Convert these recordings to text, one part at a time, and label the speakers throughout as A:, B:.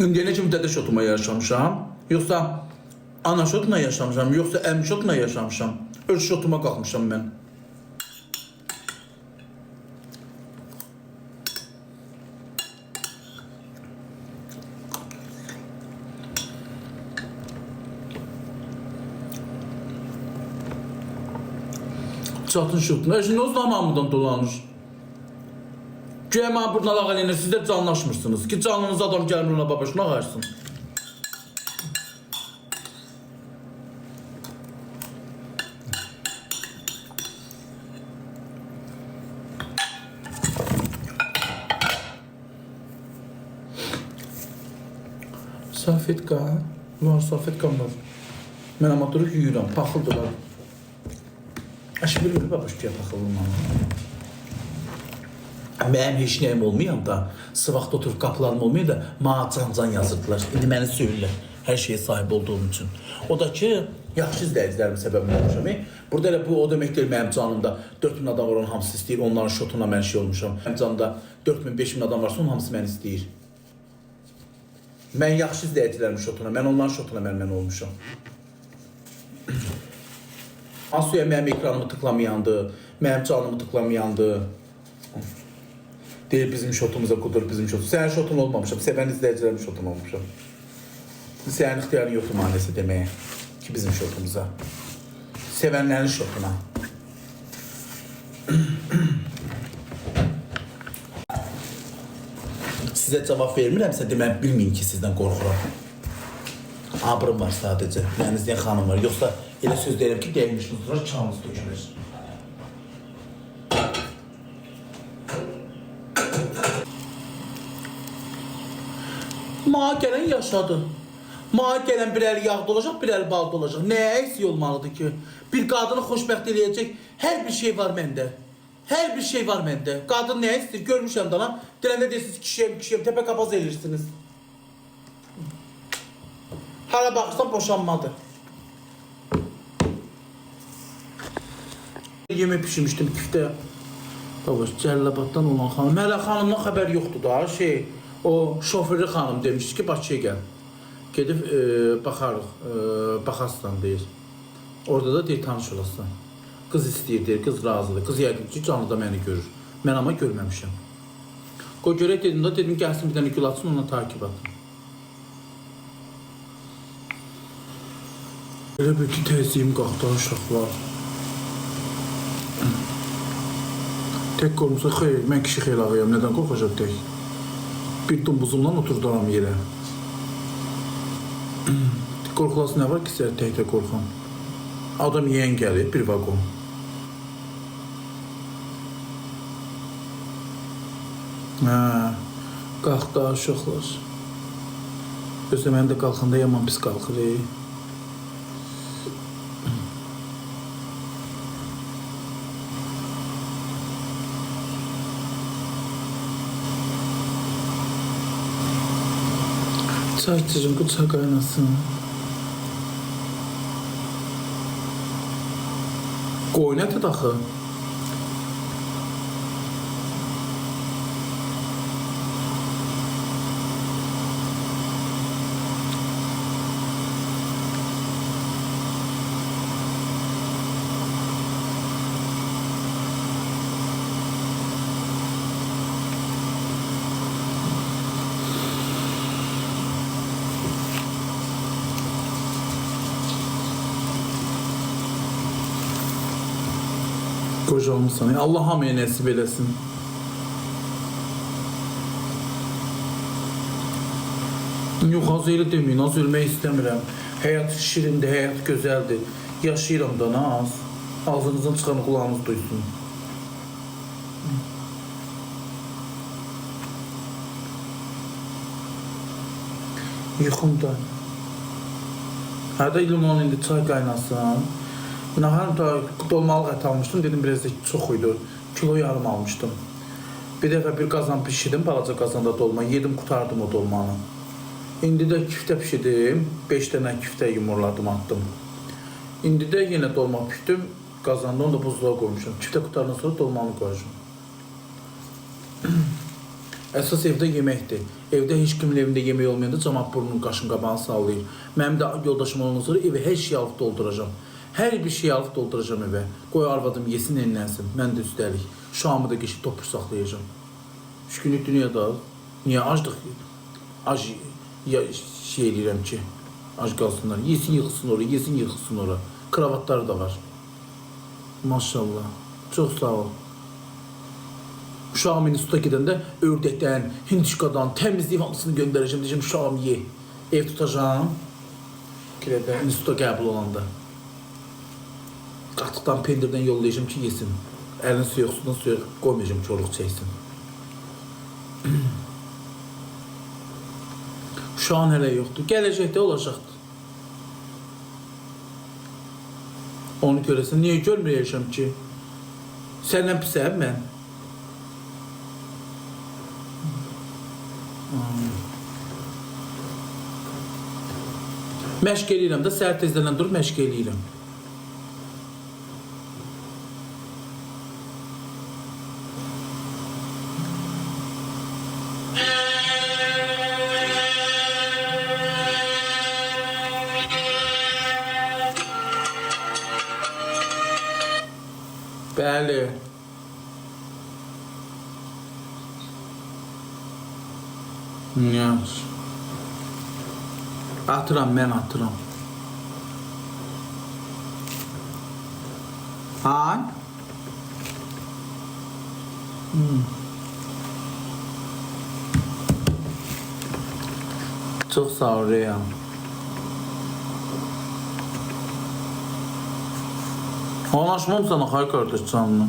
A: İndiyə nə kimi dədə şotuma yaşamışam, yoxsa ana şotuna yaşamışam, yoxsa əmi şotuna yaşamışam. Öz şotuma qalxmışam mən. Çatın şotuna. Şimdi o zamanımdan dolanır. Güya mən buradan lağ eləyinir, siz də canlaşmışsınız ki, canınız adam gəlmir ona babasına ağarsın. Safetka var, safetkam var. Mən ama durub yuyuram, paxıldılar. Aşı bilmir babasıya paxılım ama. Mənim heç nəyim olmayanda, sıvaqda oturub qapılarım olmayanda, mənə can yazırdılar. İndi məni söylürlər, hər şeyə sahib olduğum üçün. O da ki, yaxşı izləyicilərim səbəbini olmuşam. Burada elə bu, o demək deyil, mənim canımda 4000 adam var, onun hamısı istəyir, onların şotuna mən şey olmuşam. Mənim canımda 4000-5000 adam varsa, onun hamısı mən istəyir. Mən yaxşı izləyicilərim şotuna, mən onların şotuna mən olmuşam. Asuya mənim ekranımı tıklamayandı, mənim canımı tıklamayandı. Deyir bizim şotumuza qudur, bizim şotumuz. Sənin şotun olmamışam, sevən izləyicilərin şotun olmuşam. Sənin ixtiyarın yoxdur manəsi deməyə ki, bizim şotumuza. Sevənlərin şotuna. Sizə cavab vermirəmsə demək bilməyin ki, sizdən qorxuram. Abrım var sadəcə, mən izləyən xanım var. Yoxsa elə söz deyirəm ki, deyilmişsiniz, sonra çağınız dökülür. Mağa gələn yaşadı. Mağa gələn bir əli yağda olacaq, bir əli balda olacaq. Nəyə eksik olmalıdır ki? Bir qadını xoşbəxt eləyəcək hər bir şey var məndə. Hər bir şey var məndə. Qadın nəyə istəyir? Görmüşəm dana. Diləndə deyirsiniz kişiyəm, təpə qabaz eləyirsiniz. Hara baxırsan boşanmadır. Yemək pişirmişdim küftə. Babaş, Cəlilabaddan olan xanım. Hələ xanımdan xəbər yoxdur da. O şoförü xanım demişdi ki, Bakıya gəl. Gedib baxarıq, baxasından deyir. Orada da deyir, tanış olasın. Qız istəyir, deyir, qız razıdır. Qız yəqin ki, canlıda məni görür. Mən ama görməmişəm. Qoy görək dedim də, dedim gəlsin bir dənə gül atsın, ona takip atın. Elə bir ki, təziyim qalxdı uşaqlar. Tək qormuşsa, xeyr, mən kişi xeyl ağıyam, nədən qorxacaq tək? Bir dumbuzumdan oturduram yerə. Qorxulası nə var ki, səhər təkdə qorxam? Adam yiyən gəlir, bir vagon. Qalxdı uşaqlar. Gözlə, mən də qalxanda yaman pis qalxır. Çay içəcəm, bu çay qaynasın. Qoyun əti daxı. Qocalmışsan, Allah hamıya nəsib eləsin. Yox, az elə deməyin, az ölmək istəmirəm. Həyat şirindir, həyat gözəldir. Yaşayıram da az. Ağzınızdan çıxanı qulağınız duysun. Yuxumda. Hədə limon indi çay qaynasın. Nahar da dolmalı ət almışdım, dedim biraz da çox idi, kilo yarım almışdım. Bir dəfə bir qazan pişirdim, balaca qazanda dolma, yedim, qutardım o dolmanı. İndi də küftə pişirdim, 5 dənə küftə yumurladım, attım. İndi də yenə dolma pişirdim, qazanda onu da buzluğa qoymuşum. Küftə qutardan sonra dolmanı qoyacağım. Əsas evdə yeməkdir. Evdə heç kimin evində yemək olmayanda cəmaət burnunun qaşın qabağını sallayır. Mənim də yoldaşım ondan sonra evə hər şeyi alıb dolduracam. Hər bir şeyi alıb dolduracam evə. Qoy arvadım yesin, enlənsin. Mən də üstəlik. Şamı da geçib topur saxlayacam. 3 günlük dünyada niyə acdıq? Ac şey eləyirəm ki, ac qalsınlar. Yesin, yıxılsın ora, yesin, yıxılsın ora. Kravatları da var. Maşallah. Çox sağ ol. Uşağım instituta gedəndə ördəkdən, hindişkadan, təmizləyib hamısını göndərəcəm. Deyəcəm, uşağım ye. Ev tutacağım. Kirədə, instituta qəbul olanda. Qatıqdan, pendirdən yollayacağım ki, yesin. Əlini suya, sudan suya qoymayacağım ki, oruq çəksin. Uşağın hələ yoxdur. Gələcəkdə olacaqdır. Onu görəsən, niyə görməyəcəm ki? Səndən pisəm mən. Məşq eləyirəm də, səhər tezdən durub məşq eləyirəm. Bəli. Yaxşı. Atıram, mən atıram. Ay. Çox sağ ol Reyhan. Anlaşmam sana, ay kardeş canlı.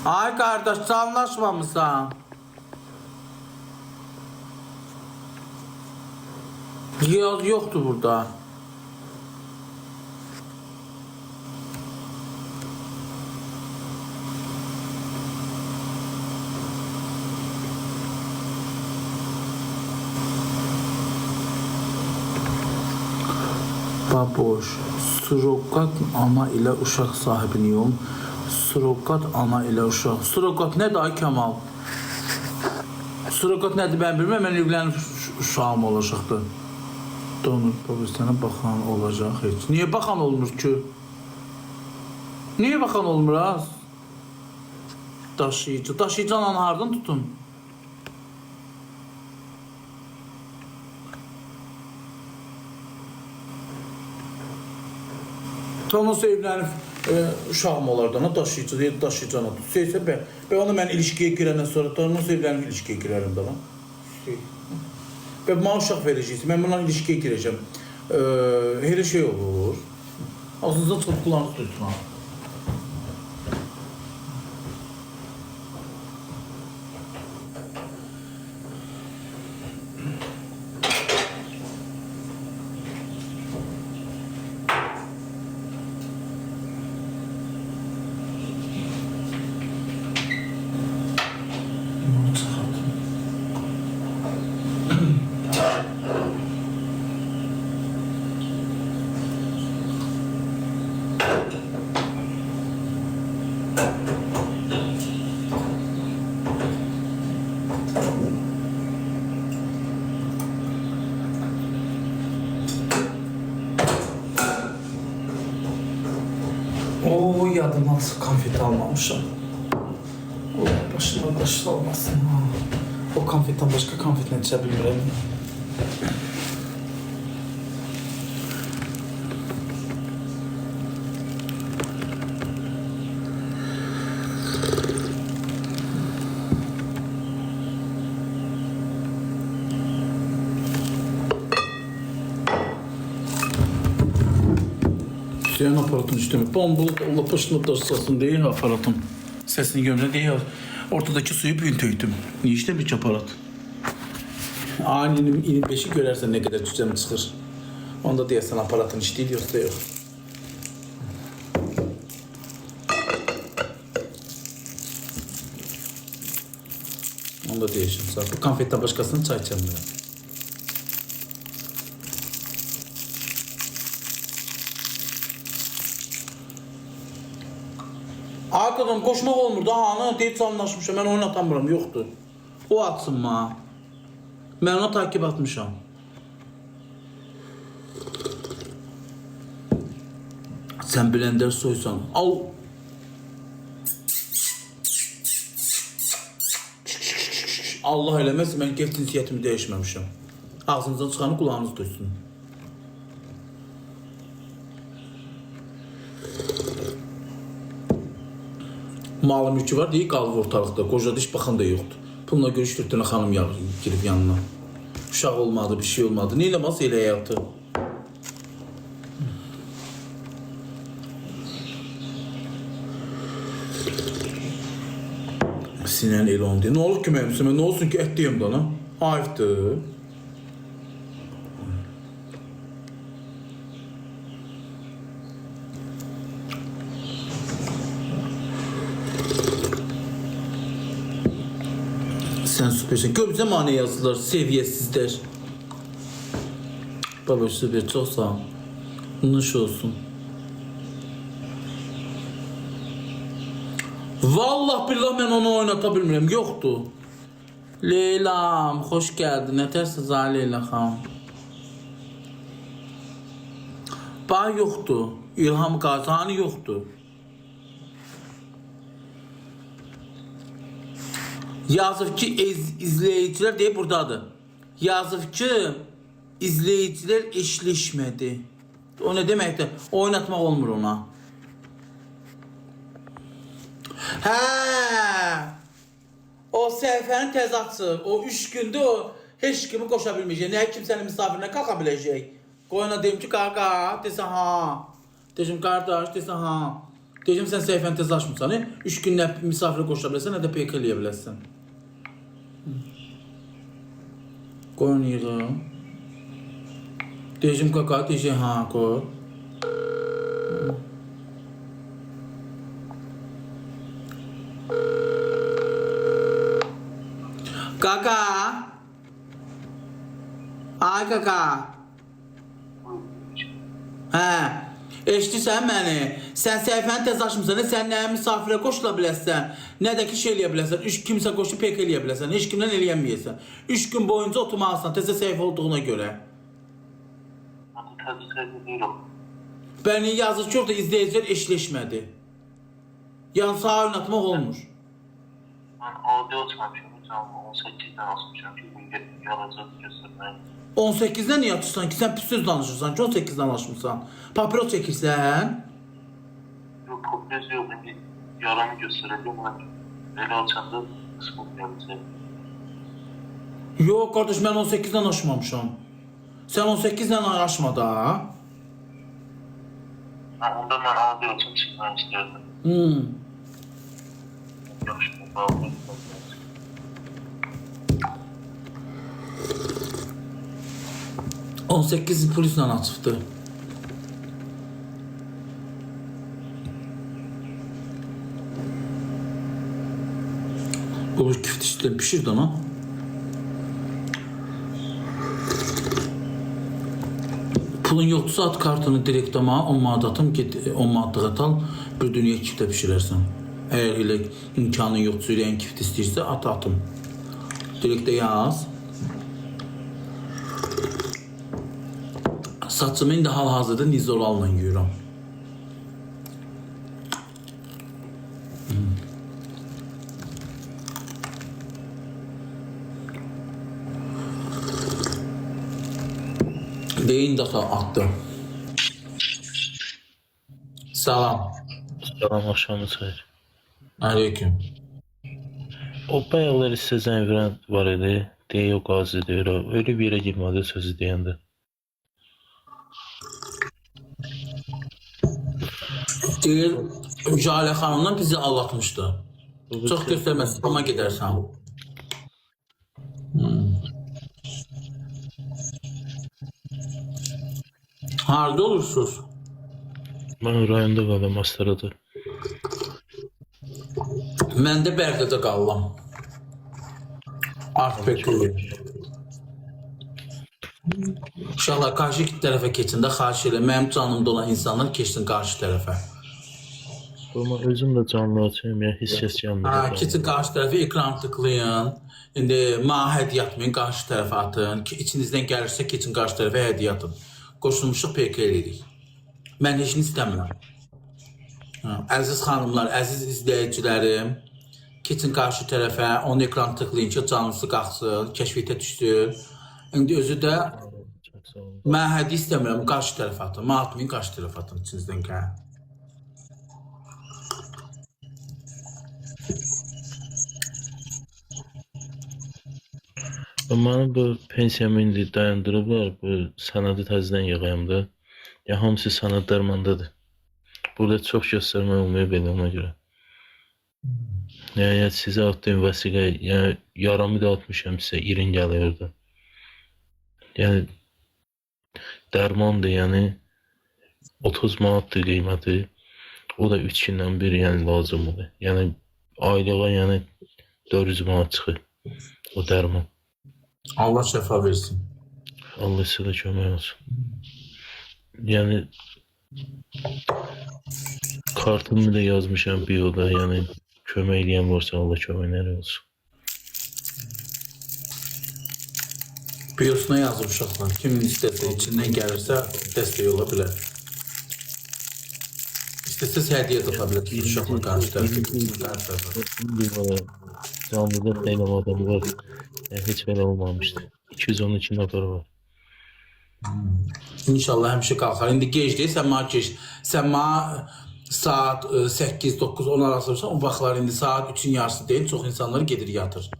A: Ay kardeş, anlaşmamışsan. Yaz yoktu burada. Baboş, surogat ana ile uşaq sahibiniyim. Surogat ana ile uşaq. Surogat nədir ay Kemal? Surogat nədir ben bilmem, mən evlənib uşağım olacaqdır. Donur baba sana baxan olacaq heç. Niyə baxan olmur ki? Niyə baxan olmur az? Daşıyıcı. Daşıyıcı ananı hardan tutun? Tanrısı evlənib uşağım olardan daşıyıcı deyil, daşıyıcı ana tut. Seysə ben onu mən ilişkiyə girəndən sonra Tanrısı evlənib ilişkiyə girərəm də lan. Ben bana uşaq verəcəksin, mən bundan ilişkiyə girəcəm. Elə şey olur. Ağzınızdan çıxıb kulağınızı tutun ha. O yadımdan konfet almamışım. O başıma daşlı olmasın. O konfetten başka konfetle içe bilmirəm. Hüseyin aparatın üstüne bombalı Allah başına taşısın diye aparatım. Sesini gömle diye ortadaki suyu büyütüydüm. Niye işlemiyor ki aparat? Aninin 25'i görərsən ne kadar cücəm çıxır. Onda deyəsən aparatın işləyir yoxsa yox. Onda deyəsən sağ. Bu konfetten başkasının çay içəmirəm. Arkadaşlar adam koşmaq olmur da, hanı deyib canlaşmışam, mən oyun atamıram, yoxdur. O atsın ma. Mən ona takip atmışam. Sən blender soysan, al. Allah eləməz, mən qev cinsiyyətimi dəyişməmişəm. Ağzınızdan çıxanı qulağınız duysun. Malı mülkü var deyil, qalıb ortalıqda. Qocada iş baxan da yoxdur. Bununla görüşdürdüyünə xanım girib yanına. Uşaq olmadı, bir şey olmadı. Nə eləməz elə həyatı? Sinən elə onu deyil. Nə olur ki mənim üstümə? Nə olsun ki ət deyəm dana? Hayfdır. Sen süpersin. Görürsə mənə yazdılar, seviyesizdir. Baba süper, çox sağ ol. Nuş olsun. Vallahi billah mən onu oynata bilmirəm, yoxdur. Leylam, xoş gəldin. Nətərsiz Leyla xanım? Bax yoxdur. İlham Qazani yoxdur. Yazıb ki izleyiciler deyib buradadır. Yazıb ki izleyiciler eşleşmədi. O ne deməkdir? Oynatmaq olmur ona. Hə. O səhifəni tez açıb. O 3 gündür o heç kimi qoşa bilməyəcək. Nə kimsənin misafirinə qalxa biləcək. Qoy ona deyim ki qaqa, desən ha. Deyim qardaş, desən ha. Deyim sən səhifəni tez açmısan. 3 gün nə misafirə qoşa bilərsən, nə də PK eləyə bilərsən. Qoy onu yığım. Deyim qaqa, deyim ha qoy. Qaqa. Ay qaqa. Hə. Eşitirsən məni? Sən səhifəni tez açmısan, sən nə misafirə qoşula bilərsən, nə də ki şey eləyə bilərsən, kimsə qoşub PK eləyə bilərsən, heç kimdən eləyənməyəsən. 3 gün boyunca oturmalısın, tezə səhifə olduğuna görə. Bəni yazır ki, orada izləyicilər eşleşmədi. Yəni sağa oynatmaq olmur.
B: Mən audio açmamışam, 18-dən açmışam ki, gələcək göstərmək.
A: 18'den niye atırsan ki? Sen pis söz danışırsan ki 18'den açmışsan. Papiro çekirsən.
B: Yok, papiro yok. Ben yaramı göstereceğim. Ben öyle açanda kısmım yapacağım.
A: Yok kardeş, ben 18'den açmamışam. Sen 18'den açma da.
B: Onda ben audio açıp çıkmak isterdim. Görüşmek lazım.
A: On 18 polisle açıbdı. Olur küft işte pişirdi ona. Pulun yoksa at kartını direkt ama 10 manat atım, git 10 manatlığa al, bir dünya kifte pişirersen. Eğer öyle imkanın yoksa yürüyen kift istəyirsə at atım. Direkt de yaz. Saçımı indi hal-hazırda Nizoral'la yuyuram. Deyin daha attı. Salam.
B: Salam, axşamınız xeyir.
A: Aleyküm.
B: O bayaqlar sizə zəng verən var idi. Deyə o qazi deyir. Öyle bir yere girmədi sözü deyəndə.
A: Deyir, Jale xanımdan bizi allatmışdı. Çox göstərməsin, ama gidersən. Harada olursunuz?
B: Mən rayonda qalam, Astarada.
A: Mən də Bərdədə qalıram. Artbekli. İnşallah karşı tərəfə keçində xahiş elə. Mənim canımda olan insanlar keçsin qarşı tərəfə.
B: Amma özüm də canlı açıyorum, yəni heç kəs gəlmir.
A: Ha, keçin qarşı tərəfə ekran tıklayın. İndi mənə hədiyyə atmayın, qarşı tərəfə atın. Ki, içinizdən gəlirsə keçin qarşı tərəfə hədiyyə atın. Qoşulmuşuq PK eləyirik. Mən heç nə istəmirəm. Ha, əziz xanımlar, əziz izləyicilərim, keçin qarşı tərəfə, onun ekranı tıklayın ki, canlısı qalxsın, kəşfiyyətə düşsün. İndi özü də
B: Çox sağ olun.
A: mən hədiyyə istəmirəm, qarşı tərəfə atın. Mən atmayın, qarşı tərəfə atın içinizdən gəl.
B: Mənim bu pensiyamı indi dayandırıblar, bu sənədi təzədən yığayımda. Ya hamısı sənəd dərmandadır. Burada çox göstərmə olmuyor belə ona görə. Yəni sizə atdığım vəsiqə, yəni yaramı da atmışam sizə, irin gəlir orada. Yəni dərmandır, yəni 30 manatdır qiyməti. O da 3 gündən bir yəni lazımdır. Yəni aylığa yəni 400 manat çıxır o dərman.
A: Allah şəfa versin.
B: Allah sizə də kömək olsun. Yəni kartımı da yazmışam bioda, yəni kömək eləyən varsa Allah köməkləri olsun.
A: Biosuna yazıb uşaqlar. Kimin istəsə, içindən gəlirsə dəstək ola bilər. İstəsəz hədiyyə də tapa bilərsiniz uşaqlar qarşı tərəfə.
B: Bioda canlıda xeyli adam var. Yəni, heç belə olmamışdı. 212 nəfər var.
A: İnşallah həmişə qalxar. İndi gec deyil, sən mənə gec. Sən mənə saat 8, 9, 10 arası olursan, o vaxtlar indi saat 3-ün yarısı deyil, çox insanlar gedir yatır.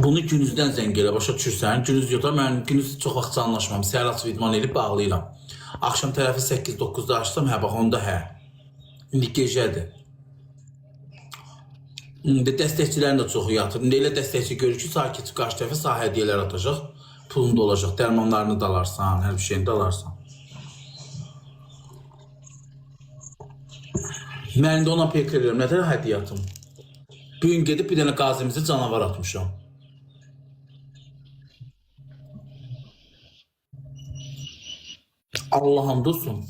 A: Bunu günüzdən zəng elə, başa düşürsən. Günüz yoxda, mən günüz çox vaxt anlaşmam. Səhər açıb idman edib bağlayıram. Axşam tərəfi 8-9-da açsam, hə, bax, onda hə. İndi gecədir. İndi dəstəkçilərin də çoxu yatır. İndi elə dəstəkçi görür ki, saat keçib qarşı tərəfə sağ hədiyyələr atacaq. Pulun da olacaq, dərmanlarını da alarsan, hər bir şeyini də alarsan. Mən indi ona pek edirəm, nə tər hədiyyə atım? Bugün gedib bir dənə qazimizi canavar atmışam. Allah'ım dostum.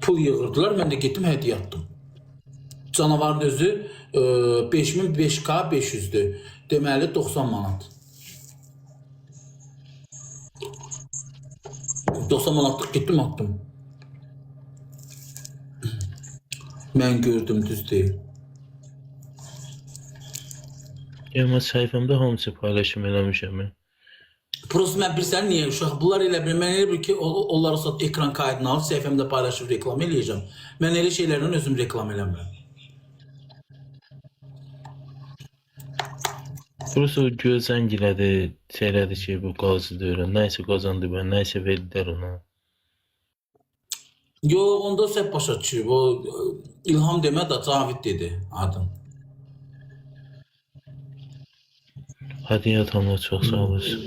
A: Pul yığırdılar, mən də getdim hədiyyə atdım. Canavarın özü 5000 5K 500'dür. Deməli 90 manat. 90 manatlıq getdim attım. Mən gördüm, düz deyil.
B: Yəni mən səhifəmdə hamısı paylaşım eləmişəm mən.
A: Prosto mən bilirsən niyə uşaq? Bunlar elə bir, mən elə bir ki, onları sat ekran kaydını alıb səhifəmdə paylaşıb reklam eləyəcəm. Mən elə şeylərdən özüm reklam eləmirəm.
B: Burası o göz zəng elədi, elədi ki, bu qazıdır, nəysə qazandı mən, nəysə verdilər ona.
A: Yox, onda səhv başa düşüb. O İlham demə də Cavid dedi adım.
B: Hədiyyə atanlar çox sağ olasın.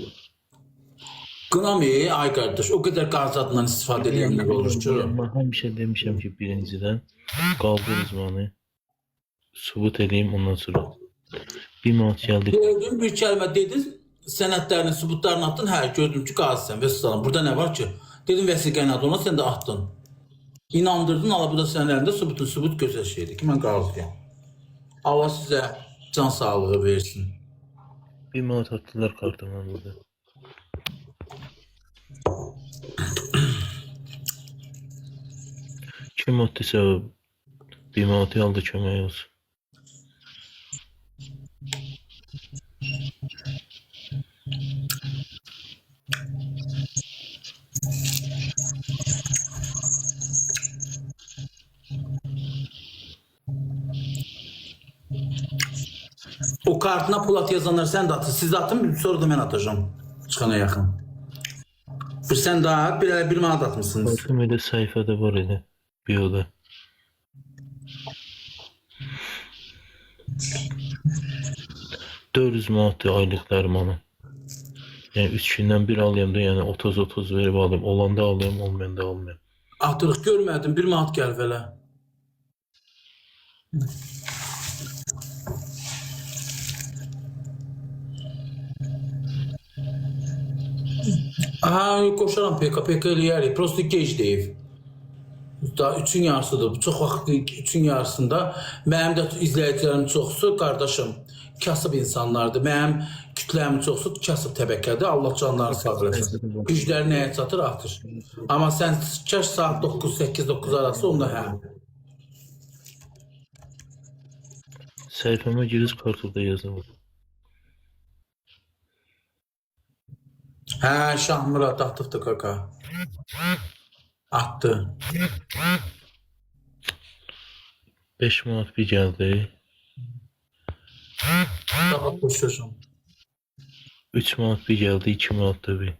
A: Qınam ay qardaş, o qədər qaz adından istifadə edənlər olur ki.
B: Mən həmişə demişəm ki, birincidən qaldırız məni, subut edeyim ondan sonra. Bir manat gəldi.
A: Gördüm, bir kəlmə dedin, sənədlərini, sübutlarını attın, hə, gördüm ki, qazisən, vəssalam. Burada nə var ki? Dedim, vəsiqəni at ona, sən də atdın. İnandırdın, ala bu da sənin əlində sübutun, sübut gözəl şeydir ki, mən qazıyam. Allah sizə can sağlığı versin.
B: Bir manat atdılar kartımdan burada. Kim atdıysa o bir manatı aldı, kömək olsun.
A: O kartına pul at yazanlar sən də atın. Siz də atın, sonra da mən atacağım. Çıxana yaxın. Bir sən də at, bir manat atmışsınız.
B: Kartım elə səhifədə var elə, bioda. $400 manatdır aylıq dərmanı. Yəni 3 gündən bir alayım da, yəni 30-30 verib alayım. Olanda alayım, olmayanda almayım.
A: Atırıq görmədim, bir manat gəl belə. Aha, qoşaram PK eləyərik. Prosto gec deyib. Daha üçün yarısıdır. Çox vaxt üçün yarısında mənim də izləyicilərim çoxsu, qardaşım, kasıb insanlardır. Mənim kütləmin çoxsu kasıb təbəqədir. Allah canlarını sağ eləsin. Gücləri nəyə çatır, atır. Amma sən kaş saat 9, 8, 9 arası onda hə.
B: Səhifəmə giriş kartında yazılır.
A: Hə, Şahmurad atıbdı kaka. Atdı.
B: 5 manat bir gəldi.
A: Daha koşuyorum.
B: 3 manat bir gəldi, 2 manat da bir.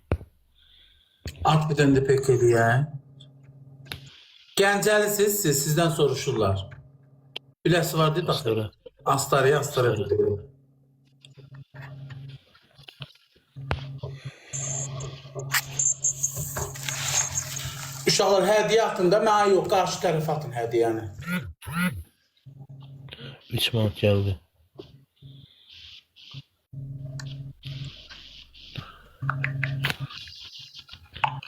A: At bir dənə də pek eləyək. Gəncəlisiz, sizdən soruşurlar. Biləsi var deyil,
B: Astara.
A: Astaraya deyil. Uşaqlar hədiyyə atın da, mənə yox, qarşı tərəf atın hədiyyəni.
B: 3 manat gəldi.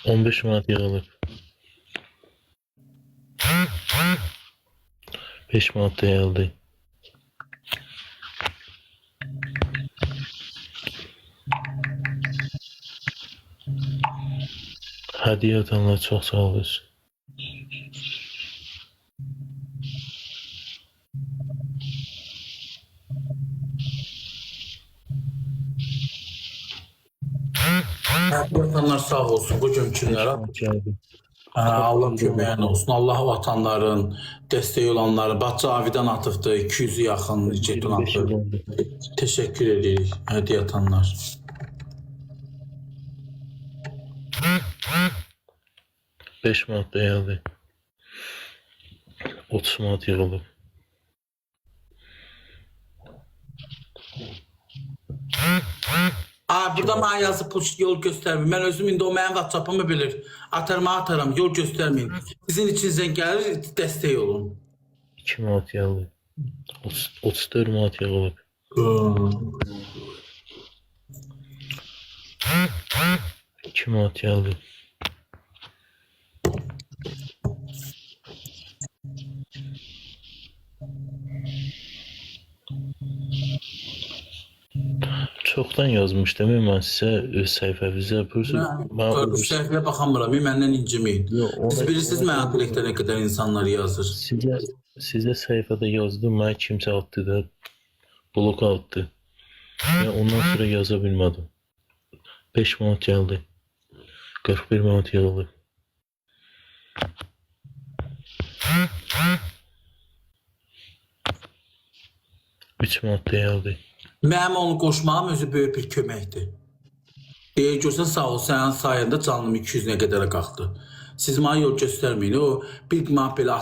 B: $15 manat yığılıb. 5 manat da gəldi. Hədiyyə atanlar çox sağ olasın.
A: Hədiyyə atanlar sağ olsun bu gün günlərə.
B: Gəldi.
A: Allah köməyin olsun. Allah vatanların, dəstək olanları, Cavidan atıbdı, 200'ü yaxın jeton atıb. Təşəkkür edirik hədiyyə atanlar.
B: $5 manat da gəldi. 30 manat yığılıb.
A: Burada mənə yazıb yol göstərməyin. Mən özüm indi o mənim WhatsApp-ımı bilir. Ataram, yol göstərməyin. Sizin içinizdən gəlir, dəstək olun.
B: 2 manat gəldi. 34 manat yığılıb. $2 manat gəldi. Çoxdan yazmışdım, mən sizə öz səhifənizə
A: Mən səhifəyə baxamıram, məndən inciməyin. Siz bilirsiniz mənə direktə nə qədər insanlar yazır.
B: Sizə səhifədə yazdım, mənə kimsə atdı da, blok atdı. Ondan sonra yaza bilmədim. 5 manat gəldi. 41 manat yığılıb. $3 manat da gəldi.
A: Mənim onu qoşmağım özü böyük bir köməkdir. Deyir görsən sağ ol, sənin sayəndə canım 200-nə qədərə qalxdı. Siz mənə yol göstərməyin. O bir manat belə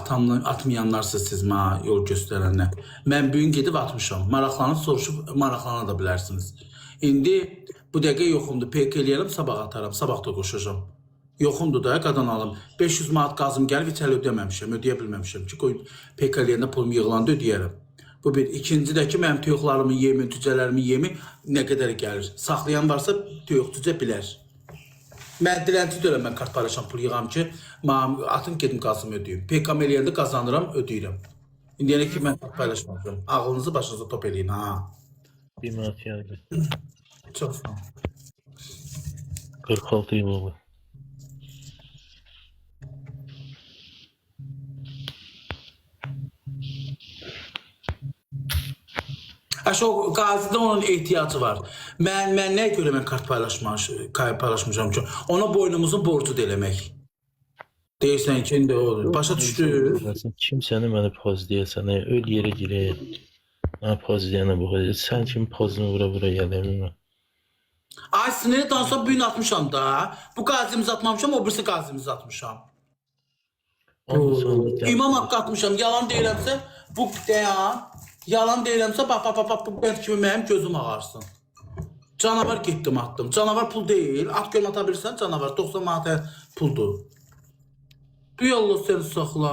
A: atmayanlarsınız siz mənə yol göstərənlər. Mən bugün gedib atmışam. Maraqlanıb soruşub maraqlana da bilərsiniz. İndi bu dəqiqə yoxumdur. PK eləyərəm, sabah atarım. Sabah da qoşacağım. Yoxumdur da qadan alım. 500 manat qazım gəlib heç hələ ödəməmişəm, ödəyə bilməmişəm ki, qoy PK eləyəndə pulum yığılanda ödəyərəm. Bu bir. İkincidəki mənim toyuqlarımın yemi, cücələrimin yemi nə qədər gəlir. Saxlayan varsa toyuq cücə bilər. Mən dilənçi deyirəm, mən kart paylaşam, pul yığam ki, atın gedim qazımı ödəyim. PK eləyəndə qazanıram, ödəyirəm. İndiyənə ki, mən kart paylaşmamışam. Ağlınızı başınıza top eləyin, ha.
B: 1 manat gəldi.
A: Çox sağ ol.
B: 46 yığılıb.
A: O qazidə onun ehtiyacı var. Mən nəyə görə mən kart paylaşmışam ki? Ona boynumuzun borcudur eləmək. Deyirsən ki, indi o başa düşdü.
B: Kimsəni mənə poz deyəsən, öl yerə girək. Mənə poz deyənə bu qədər. Sən kimi pozunu vura gələyəm.
A: Ay sinirli dansa bugün atmışam da. Bu qazimizi atmamışam, o birisi qazimizi atmışam. İmam haqqı atmışam. Yalan deyirəmsə, bu dayan. Yalan deyirəmsə, bax, bu bənd kimi mənim gözüm ağarsın. Canavar getdim attım. Canavar pul deyil. At gölün ata bilirsən, canavar. 90 manat puldur. Bir Allah seni saxla.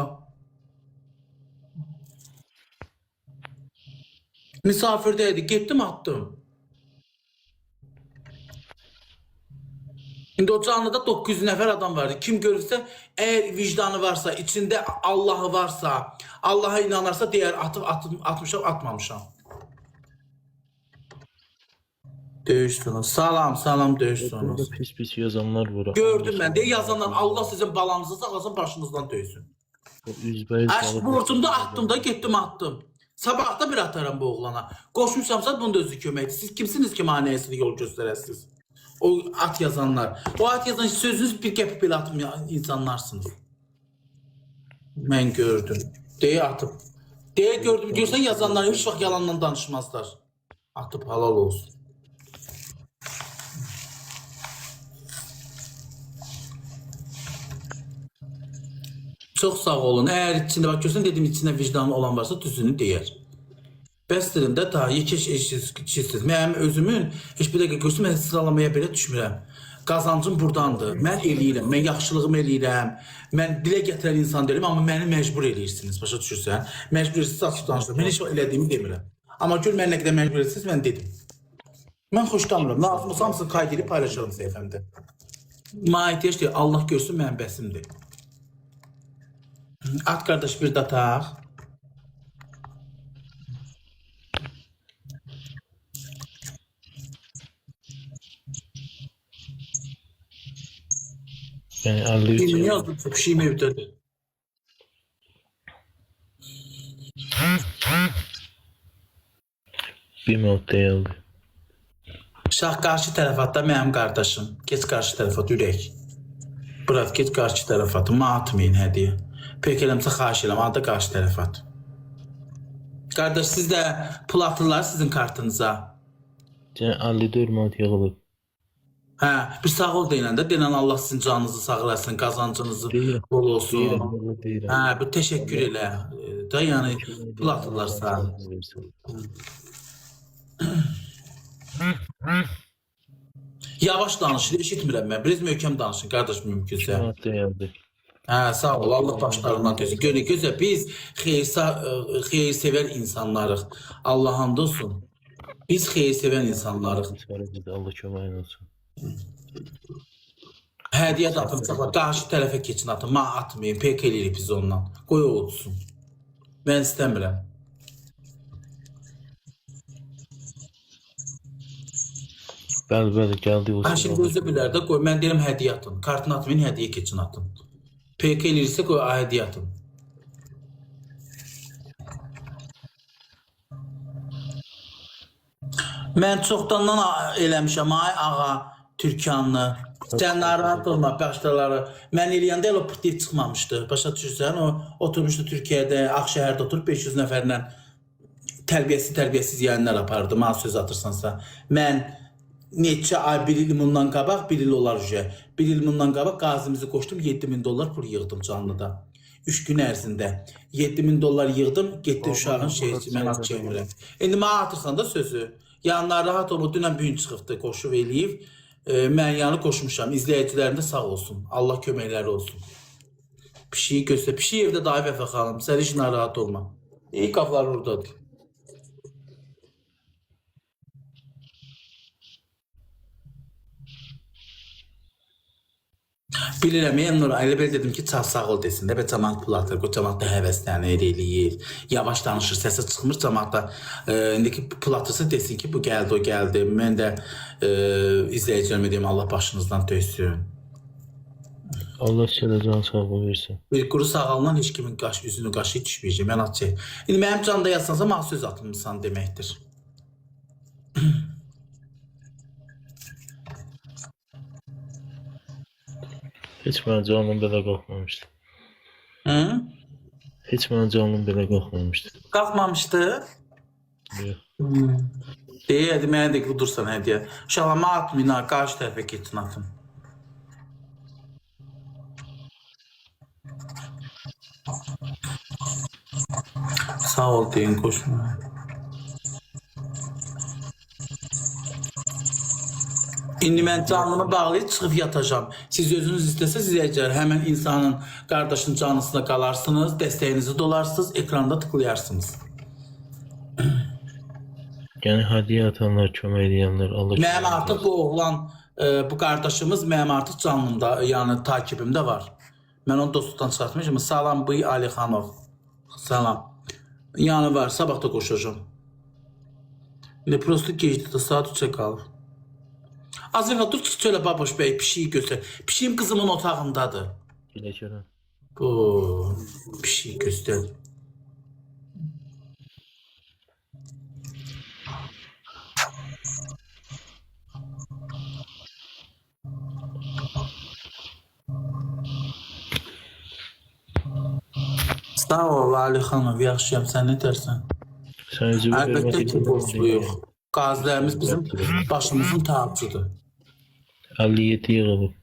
A: Misafirdəydi, getdim attım. İndi o canlıda 900 nəfər adam vardı. Kim görürsə, əgər vicdanı varsa, içində Allahı varsa, Allaha inanarsa deyər atmışam, atmamışam. Döyüşsünüz. Salam döyüşsünüz.
B: Burada pis yazanlar var.
A: Gördüm mən. Deyə yazanlar Allah sizin balanızı sağlasın, başınızdan döysün. Aşk borcumda attım da getdim attım. Sabah da bir atarım bu oğlana. Qoşmuşamsa bunun da özü köməkdir. Siz kimsiniz ki maniyəsini yol göstərəsiniz? O at yazanlar. O at yazan sözünüz bir qəpik belə atmayan insanlarsınız. Mən gördüm. Deyə atıb. Deyə gördüm. Görsən yazanlar heç vaxt yalandan danışmazlar. Atıb halal olsun. Çox sağ olun. Əgər içində bak görsən dedim içində vicdanı olan varsa düzünü deyər. Bəsdirin də daha yekeş eşitsiniz. Mənim özümün heç bir dəqiqə görsün mən sıralamaya belə düşmürəm. Qazancım burdandır. Mən eləyirəm. Mən yaxşılığımı eləyirəm. Mən dilə gətirən insan deyirəm, amma məni məcbur eləyirsiniz. Başa düşürsən? Məcbur edirsiniz, açıq danışıram. Mən heç o elədiyimi demirəm. Amma gör mən nə qədər məcbur edirsiniz, mən dedim. Mən xoşlanmıram. Lazım olsa hamısını qayd edib paylaşırım səhifəmdə. Mənə ehtiyac deyil. Allah görsün mənim bəsimdir. At qardaş bir də taq.
B: Yani 53
A: Birini yazdım, bir şey mevcuddur.
B: bir modda geldi.
A: Şah qarşı tərəfatda mənim qardaşım. Geç qarşı tərəfat, ürək. Bırak, geç qarşı tərəfatı. Ma atmayın hədiyə. Pek eləmsə xahiş eləm, adı qarşı tərəfat. Qardaş, siz də pul atırlar sizin kartınıza.
B: Yani 54 mod yığılıb.
A: Hə, bir sağ ol deyilən də, deyilən Allah sizin canınızı sağ eləsin, qazancınızı bol olsun. Hə, bir təşəkkür elə. Da yəni pul atırlarsa. Yavaş danışın, eşitmirəm mən. Biraz möhkəm danışın, qardaş mümkünsə.
B: Modda geldi.
A: Hə, sağ ol, Allah başlarından gözü. Gözə, biz xeyir-sevər insanlarıq. Allah hamd olsun. Biz xeyir-sevən insanlarıq.
B: Allah köməyin olsun.
A: Hədiyə də atın, qarşı tərəfə keçin atın. Ma atmayın, pek eləyirik biz ondan. Qoy o olsun. Mən istəmirəm.
B: Bəli, gəldi olsun.
A: Hə, şimdi gözlə bilər də qoy. Mən deyirəm hədiyə atın. Kartını atmayın, hədiyə keçin atın. PK eləyirsə qoy, hədiyə atın. Mən çoxdandan eləmişəm, ay ağa, Türkanlı. Sən narahat olma, başdaları. Mən eləyəndə elə pırtlayıb çıxmamışdı. Başa düşürsən, o oturmuşdu Türkiyədə, Ağşəhərdə oturub 500 nəfərlə tərbiyəsiz yayınlar apardı, mənə söz atırsansa. Mən neçə ay, bir il bundan qabaq, bir il olar üzə. Bir il bundan qabaq qazimizi qoşdum, 7000 dollar pul yığdım canlıda. 3 gün ərzində 7000 dollar yığdım, getdi uşağın şeyci, mən at çevirəm. İndi mənə atırsan da sözü. Yəni narahat olma, dünən büyün çıxıbdı, qoşub eləyib. Mən yanı qoşmuşam, izləyicilərim də sağ olsun. Allah köməkləri olsun. Pişiyi göstər, pişiyi evdə daha Vəfa xanım, sən heç narahat olma. İyi qaflar oradadır. Bilirəm, Nur, elə belə dedim ki, çal sağ ol desin də, və cəmat pul atır, cəmat da həvəslənir, eləyir, yavaş danışır, səsi çıxmır, cəmat da indiki pul atırsa desin ki, bu gəldi, o gəldi. Mən də izləyicilərime deyim, Allah başınızdan döysün.
B: Allah sizə can sağlığı versin.
A: Bir quru sağalından heç kimin üzünü qaşı düşməyəcək, mən atacaq. İndi mənim canda yazsansa, mənə söz atılmışsan deməkdir.
B: Heç mənə canım belə qalxmamışdı.
A: Hı?
B: Heç mənə canım belə qalxmamışdı.
A: Qalxmamışdı?
B: Yox.
A: Deyədi, mənə də qudursan hədiyə. Şalama atmayın, qarşı tərəfə keçin atın. Sağ ol deyin, qoşma. İndi mən canlımı bağlayıb çıxıb yatacağım. Siz özünüz istəsəz izləyicilər, həmən insanın, qardaşın canlısında qalarsınız, dəstəyinizi dolarsınız, ekranda tıklayarsınız.
B: Yəni hədiyyə atanlar, kömək edənlər, Allah
A: Mənim artıq bu oğlan Bu qardaşımız mənim artıq canlımda, yəni takibimdə var. Mən onu dostluqdan çıxartmışam. Salam Bıy Alixanov. Salam. Yəni var, sabah da qoşacağım. Ne prosto gecdi de saat 3'e qalıb. Azıqa dur ki, şöyle Baboş bəy pişiyi göstər. Pişiyim kızımın otağındadır.
B: Biləcərəm.
A: Bu pişiyi göstər. Sağ ol Ali xanım, yaxşıyam, sən nə dersən?
B: Sən özünü
A: Əlbəttə ki, borcluyuq. Qazilərimiz bizim başımızın tacıdır.
B: 57 yığılıb.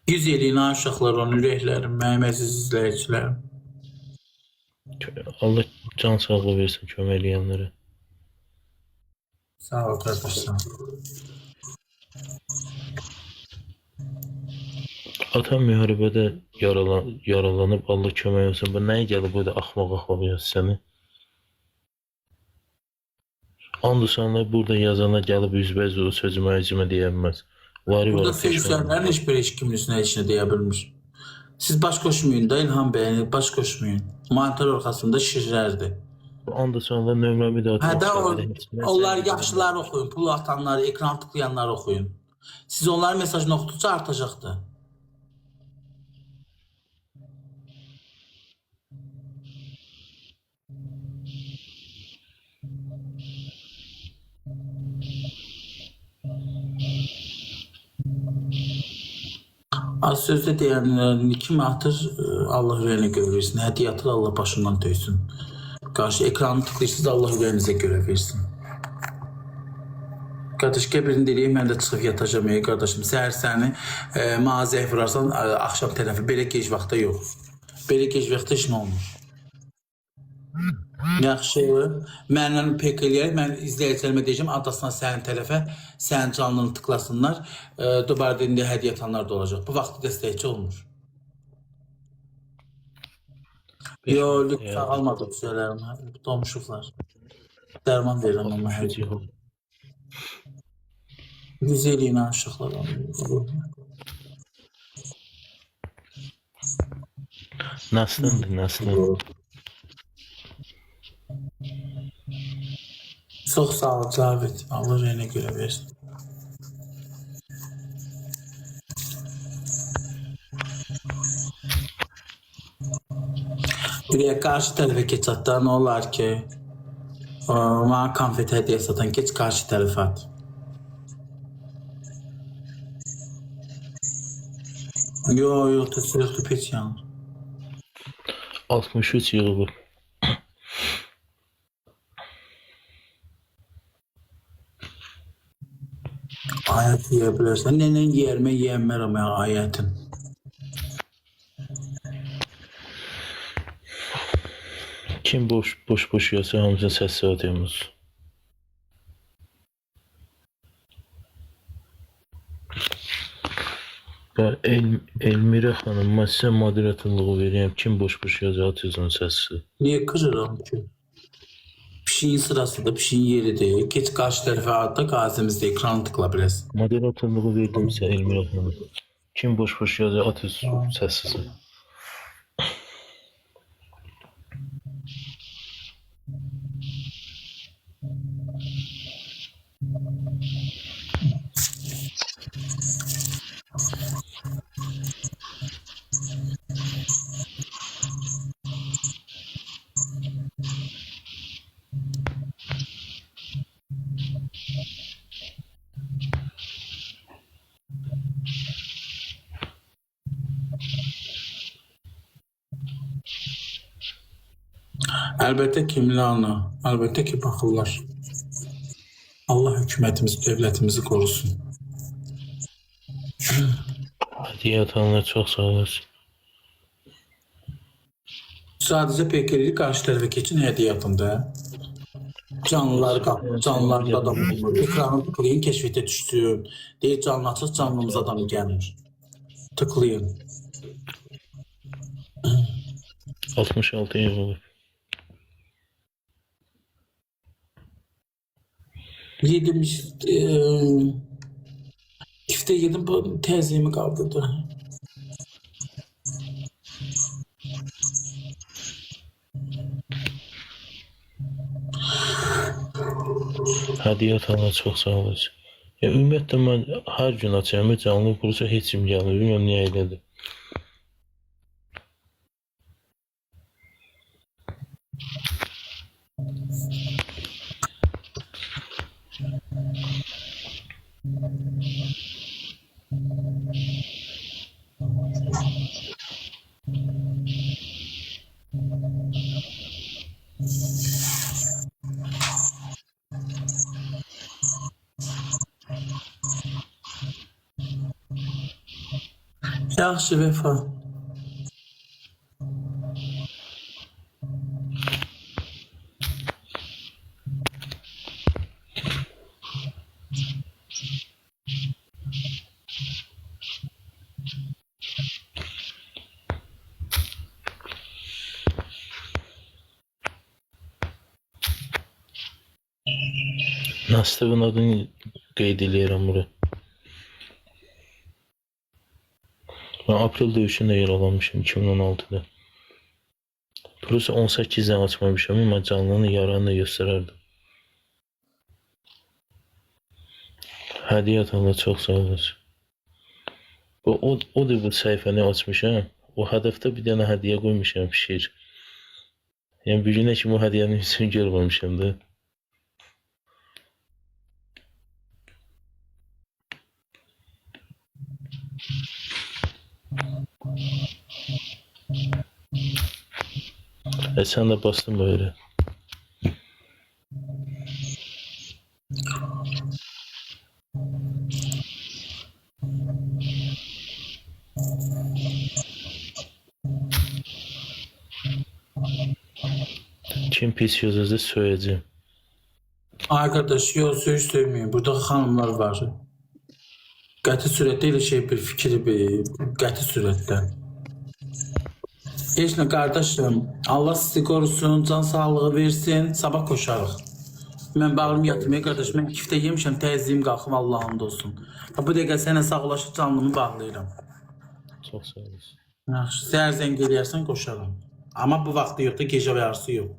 A: 100 eləyin aşıqlar, onun ürəklərim, mənim əziz izləyicilərim.
B: Allah can sağlığı versin kömək eləyənlərə.
A: Sağ ol qardaşlar.
B: Atam müharibədə yaralanıb, Allah kömək olsun. Bu nəyə gəlib bu da axmaq yazı səni? Andırsanlar burada yazana gəlib üzbəz o sözümə əcimə deyəməz.
A: Burada sözlərlərin heç bir heç kimin üstünə heç nə deyə bilmir. Siz baş koşmayın da İlham bəy, baş koşmayın. Monitor arxasında şirrərdir.
B: Andırsanlar nömrəmi də atmaq.
A: Hədə onlar yaxşıları oxuyun, pul atanları, ekran tıklayanları oxuyun. Siz onların mesajını oxuduqca artacaqdır. Az sözdə deyənlərin kimi atır, Allah ürəyinə görə versin. Hədiyyə atır, Allah başından döysün. Qarşı ekranı tıklayırsınız, Allah ürəyinizə görə versin. Qardaş, qəbirini deyəyim, mən də çıxıb yatacağım, qardaşım. Səhər səni mağazaya vurarsan, axşam tərəfi. Belə gec vaxtda yox. Belə gec vaxtda heç nə olmur. Yaxşı, mənlə pek eləyək, mən izləyicilərimə deyəcəm, adasına sənin tərəfə, sənin canlını tıklasınlar, dubarda indi hədiyyə atanlar da olacaq. Bu vaxtı dəstəkçi olmur. Yox, lütfen almadım söylərim, donmuşuqlar. Dərman verirəm ama hər şey. Yüz eləyin aşıqlar.
B: Nasıldır, nasıl?
A: Çox sağ ol Cavid. Allah rəyinə görə versin. Buraya qarşı tərəfə keç hatta nə olar ki, mənə konfet hədiyyə satan keç qarşı tərəfə at. Yox, təsvir yoxdur, peç yanır.
B: 63 yığılıb.
A: Ayət yeyə bilərsən. Nənə yeyərmə, yeyəmmərəm ayətin.
B: Kim boş yasa hamısını səs atıyoruz. Elmira xanım, mən sizə moderatorluğu vereyim. Kim boş yazı atıyorsun səsi?
A: Niyə qırıram ki? Pişiyin sırasıdır, pişiyin yeridir. Geç qarşı tərəfə at da qazimizdə ekranı tıkla biləsən.
B: Moderatorluğu verdim sizə Elmira xanım. Kim boş yazı atıyorsun səssiz?
A: Əlbəttə ki, Milano, əlbəttə ki, baxırlar. Allah hökumətimizi, dövlətimizi qorusun.
B: Hədiyyə atanlar çox sağ olasın.
A: Sadəcə pekeri qarşı tərəfə keçin, hədiyyə atın da. Canlılarda adam olur. Ekranı tıklayın, keşfete düşsün. Deyir, canlı açıq, canlımız adamı gəlmir. Tıklayın.
B: 66 yığılıb.
A: Yedim kifte yedim bu tezliğimi kaldırdı.
B: Hədiyyə atana çox sağ olasın. Ya ümumiyyətlə mən hər gün açıram canlı kursa heç kim gəlmir. Bilmirəm niyə elədir.
A: Yaxşı Vefa.
B: Nastivin adını qeyd eləyirəm bura. Mən aprel döyüşündə yer almışam 2016-da. Burası 18-dən açmamışam ama canlının yaranı da göstərərdim. Hədiyyə atana çox sağ olasın. O da bu səhifəni açmışam. O hədəfdə bir dənə hədiyyə qoymuşam şiir. Yəni bir günə kimi o hədiyyənin yüzünü görməmişəm də. Sen de bastın böyle. Kim pis yazarsa söyleyeceğim.
A: Arkadaş yok söylemiyor. Burada hanımlar var. Qəti sürətdə elə şey bir fikri bir qəti sürətdə. Heç nə qardaşım, Allah sizi qorusun, can sağlığı versin, sabah koşarıq. Mən bağırım yatmaya qardaş, mən kiftə yemişəm, təzliyim qalxım Allah'ın olsun. Bu dəqiqə sənə sağlaşıb canlımı bağlayıram.
B: Çox sağ olasın.
A: Yaxşı, səhər zəng eləyərsən koşaram. Amma bu vaxtı yox da gecə və yarısı yox.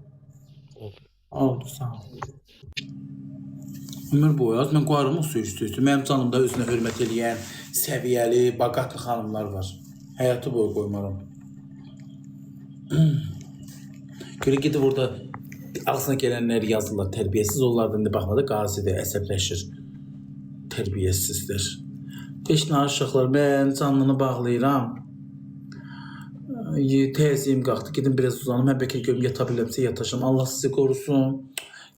A: Oldu, sağ ol. Ömür boyu az, mən qoyarım o su üstü. Mənim canımda özünə hörmət eləyən, səviyyəli, baqatlı xanımlar var. Həyatı boyu qoymaram. Görə gedib orada ağzına gələnlər yazırlar, tərbiyəsiz onlardan da baxmada qazidir, əsəbləşir. Tərbiyəsizdir. Teşnə aşıqlar, mən canlını bağlayıram. Təziyim qalxdı, gedim biraz uzanım, mən bəlkə görüm yata biləmsə yataşım. Allah sizi qorusun.